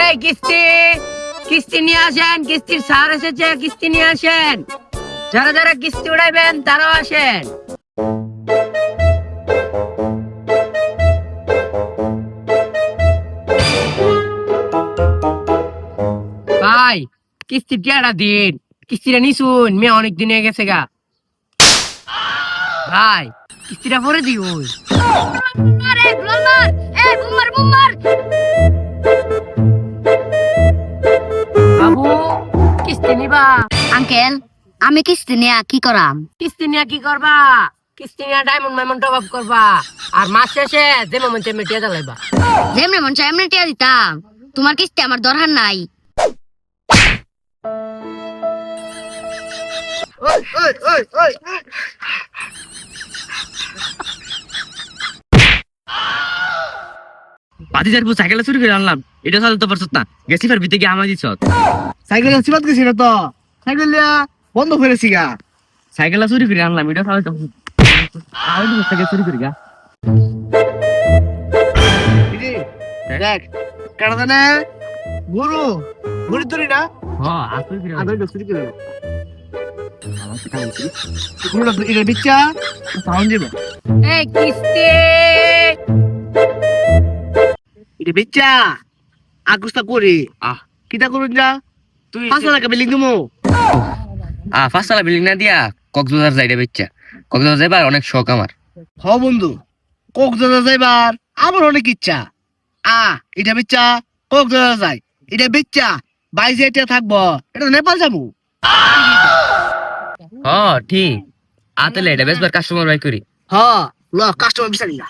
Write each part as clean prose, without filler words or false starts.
এই কিস্তি কিস্তি নিয়ে আসেন, কিস্তির স্যার এসেছে, কিস্তি নিয়ে আসেন। যারা যারা কিস্তি উড়াইবেন তারাও আসেন। ভাই কিস্তির টিয়াটা দিন, কিস্তিটা নিশুন, মেয়ে অনেক দিন হয়ে গেছে গা। ভাই কিস্তিটা পরে দিন। বাবু কিস্তি নিবা? আঙ্কেল, আমি কিস্তি নিয়ে কি করাম? কিস্তি নিয়ে কি করবা? কিস্তি নিয়ে ডায়মন্ড মাইমন্ড টপ করবা, আর মাস শেষে যেমন মন চাই মেটিয়া জ্বালাইবা। যেমনি মন চাই এমনি টিয়া দিতাম। তোমার কিস্তি আমার দরকার নাই। বাতি যার সাইকেল চুরি করে আনলাম, এটা চালাতে পারছত না, গেছি ফের ভিতরে গিয়ে আমার দিছ। সাইকেল সিবাত গেছি না তো, সাইকেল বন্ধ করেছি গা। সাইকেল চুরি করে আনলাম, এটা চালাতে সাইকেল চুরি করি গা। দেখ কেন জানে গরু গরু ধরি না হ্যাঁ আসুরি করে আগে চুরি করে গরুটা এটা বিচ্চা সাউন্ড দিব। এই কিস্তি এটা বিচ্চা আগুস্তা করি কিটা করুন যা তুই 5 টাকা বিলিং দিমু। 5 তলা বিল্ডিং না দিয়া কক্সবাজার যাইটা বেচ্চা। কক্সবাজার যাইবার অনেক শখ আমার। হ বন্ধু, কক্সবাজার যাইবার আমার অনেক ইচ্ছা। এটা বিচ্চা কক্সবাজার যাই, এটা বিচ্চা বাইরে এটা থাকবো, এটা তো নেপাল যাবো। হ্যাঁ ঠিক, আতেলে এটা বেশবার কাস্টমার বাই করি। হ ল কাস্টমার বিচারি না।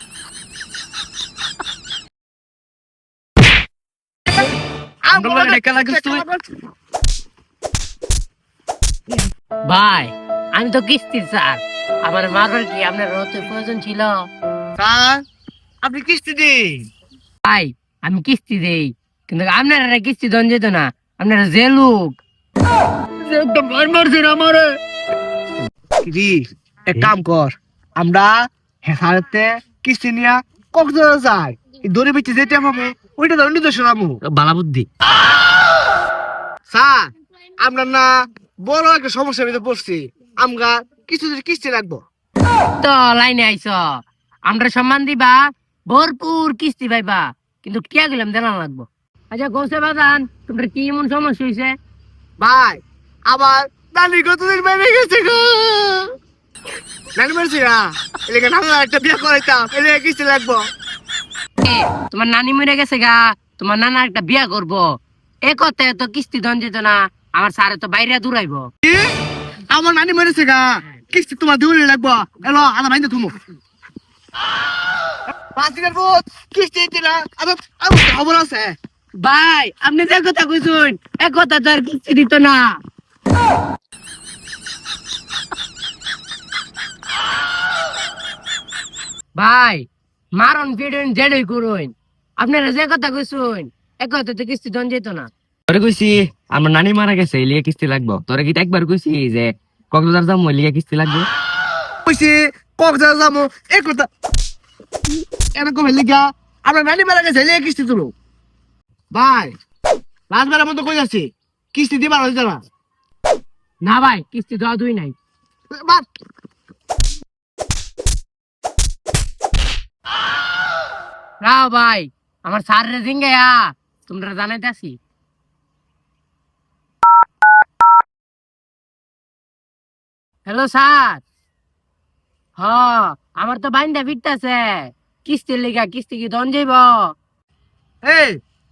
ভাই আমি তো কিস্তির স্যার, আমার মারবার কি আপনার অত প্রয়োজন ছিল? স্যার আপনি কিস্তি দিন। ভাই আমি কিস্তি দেই, কিন্তু আপনারা কিস্তি দন যেত না, আপনারা যে লোক একদম মারছেন আমারে। রি এক কাম কর, আমরা হেসারতে কিস্তি নিয়া কক্সবাজার যাই, দড়ি বেচে যেতে পাবো ওইটা ধরে নির্দেশন আমু। বালা বুদ্ধি। স্যার আমরা না বড় একটা সমস্যার ভিতরে পড়ছি, আমরা কিছুদিন কিস্তি রাখবো। তো লাইনে আইছ, আমরা সম্মান দিবা, ভরপুর কিস্তি পাইবা, কিন্তু টিয়া গেলাম দেনা লাগবো। আচ্ছা গৌসে বাদান, তোমার কি এমন সমস্যা হয়েছে? ভাই আবার নানি কতদিন বেড়ে গেছে গো, নানি বেড়েছে গা, এলাকা নানা একটা বিয়ে করাইতাম, এলাকা কিস্তি লাগবো। তোমার নানি মরে গেছে গা, তোমার নানা একটা বিয়া করবো, এ কথায় তো কিস্তি দন যেত না, আমার স্যারে তো বাইরে দূরাইবো। কি? আমার নানি মেরেছে গা, কিস্তি তোমার দিউলে লাগবো। এলো আনা মাইন্দে তুমি 5 দিনের পর কিস্তি দিতে না, আমার খবর আছে। ভাই আপনি যে কথা কইছুন, এক কথা তো আর কিস্তি দিত না। ভাই মারন ভিডিও জেডই করুন, আপনারা যে কথা কইছুন, এক কথা তো কিস্তি দন যেত না। তোরে কইছি আমার নানি মারা গেছে, লিয়ে কিস্তি লাগবো। তোরে কি একবার কইছি যে কক্সবাজার যাবো লিয়ে কিস্তি লাগবে? কইছি কক্সবাজার যাবো, এই কথা এরকম হইলে গা আমরা নানি মারা গেছে, এলিয়া কিস্তি তুলো। ভাই লাস্টবারের মতো কই যাচ্ছি, কিস্তি দিবার হইছে না। না ভাই কিস্তি দেওয়া দুই নাই। বাদ। রাও ভাই আমার স্যার রে জিঙ্গায়া তোমরা জানাইতাছি। হ্যালো স্যার, হ আমার তো বাইন্দা ফিরতেছে, কিস্তির লিগা কিস্তি কি দন যাইব? এই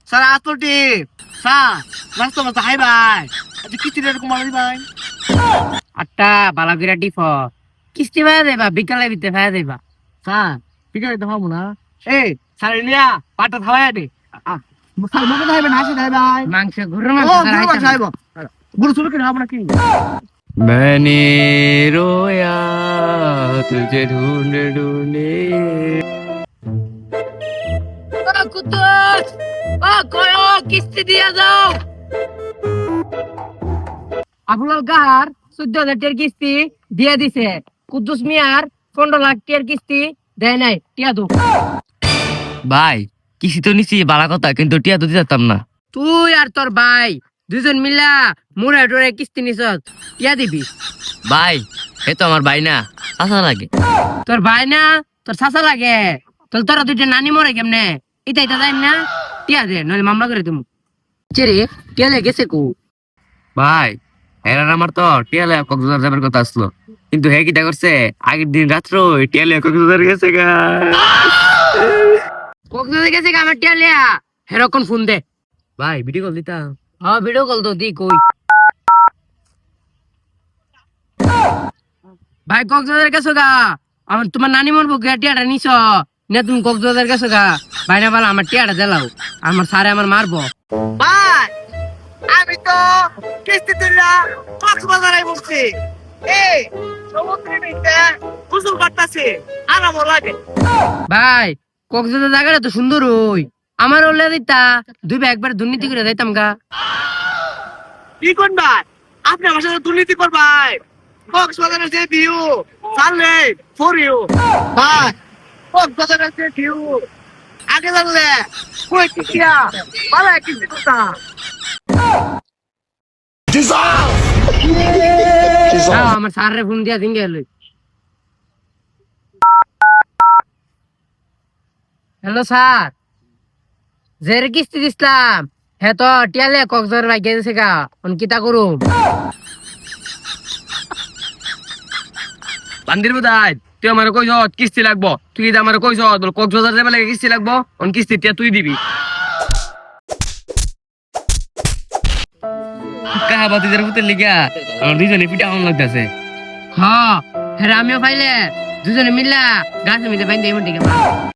স্যার আতটি স্যার রাস্তা মাথা হাই ভাই, আচ্ছা কিস্তি এরকম মারি ভাই। আটটা বালাগিরা ডিফ কিস্তি ভাইয়া দেবা, বিকালে ভিতরে ভাইয়া দেবা। স্যার ঠিক আছে দেখাবো না। এই স্যার নিয়া পাটা খাওয়াই দে, স্যার মুখে খাইবে না, হাসি খাই ভাই। মাংস গরু ও মাংস গুরু মাছ খাইব, গুরু শুরু করে খাবো না কি? मैंने रोया तुझे ढूंढ ढूंढे। কুদ্দুস, ও কয়ো কিস্তি দিয়া যাও। আপনার গাহার 14,000 টাকার কিস্তি দিয়া দিছে, কুদ্দুস মিয়ার 15 লাখ টাকার কিস্তি দেয় নাই, টিয়া দো। ভাই কিস্তি তো নিছি বালা কথা, কিন্তু টিয়া তো দিতাম না। তুই আর তোর ভাই দুজন মিলা মোড়ে টোরে কিস্তি নিছ টিয়া দিবি। ভাই এ তো আমার ভাই না চাচা লাগে। তোর ভাই না তোর চাচা লাগে, তোরা দুইটা নানি মরে কেমনে এটা যাই না, টিয়া দে নইলে মামলা করে তুমি। চেরে টিয়া লে গেছে কো? ভাই এরার আমার তো টিয়ালে কক্সবাজার যাবার কথা আসলো, কিন্তু হে কিটা করছে আগের দিন রাত্র টিয়ালে কক্সবাজার গেছে গা। কক্সবাজার গেছে গা আমার টিয়া লিয়া, হেরকম ফোন দে। ভাই ভিডিও কল দিতা। হ্যাঁ ভিডিও কল তো দি কই। ভাই কক্সবাজার গেছো গা, আমার তোমার নানি মরবো গা টিয়াটা নিছ না, তুমি কক্সবাজার গেছো গা। ভাই না বলা আমার টিয়াটা দিলাও, আমার সারে আমার মারবো। ভাই আমি তো কিস্তি তুললা কক্সবাজারে বসছি, এই সমুদ্রের নিচে গোসল করতেছি, আরাম লাগে। ভাই কক্সবাজার জায়গাটা তো সুন্দর, ওই আমার ওলে দিতা দুই ভাই একবার দুর্নীতি করে যাইতাম গা। কি কোন ভাই আপনি আমার সাথে দুর্নীতি করবাই? কক্সবাজারের যে ভিউ জানলে ফর ইউ ভাই, কক্সবাজারের যে ভিউ আগে জানলে কই কিয়া ভালো কিস্তি করতাম। যাও, আমার সারে ফোন দিয়া দিন গেল। হ্যালো স্যার, জের কিস্তি দিছিলাম হে তো টিয়ালে কক্সবাজার ভাই গেছে গা, অন কিতা করুম? বান্দির বোধাই তুই আমার কইছ কিস্তি লাগবো, তুই যদি আমার কইছ কক্সবাজার যাবে লাগে কিস্তি লাগবো, অন কিস্তি টিয়া তুই দিবি। কাহাবা তুই পুতের লিগা আমার দুইজনে পিঠা হন লাগতেছে। হ্যাঁ, হ্যাঁ আমিও পাইলে দুজনে মিল্লা গাছের মধ্যে বাইন্দে এমন দিকে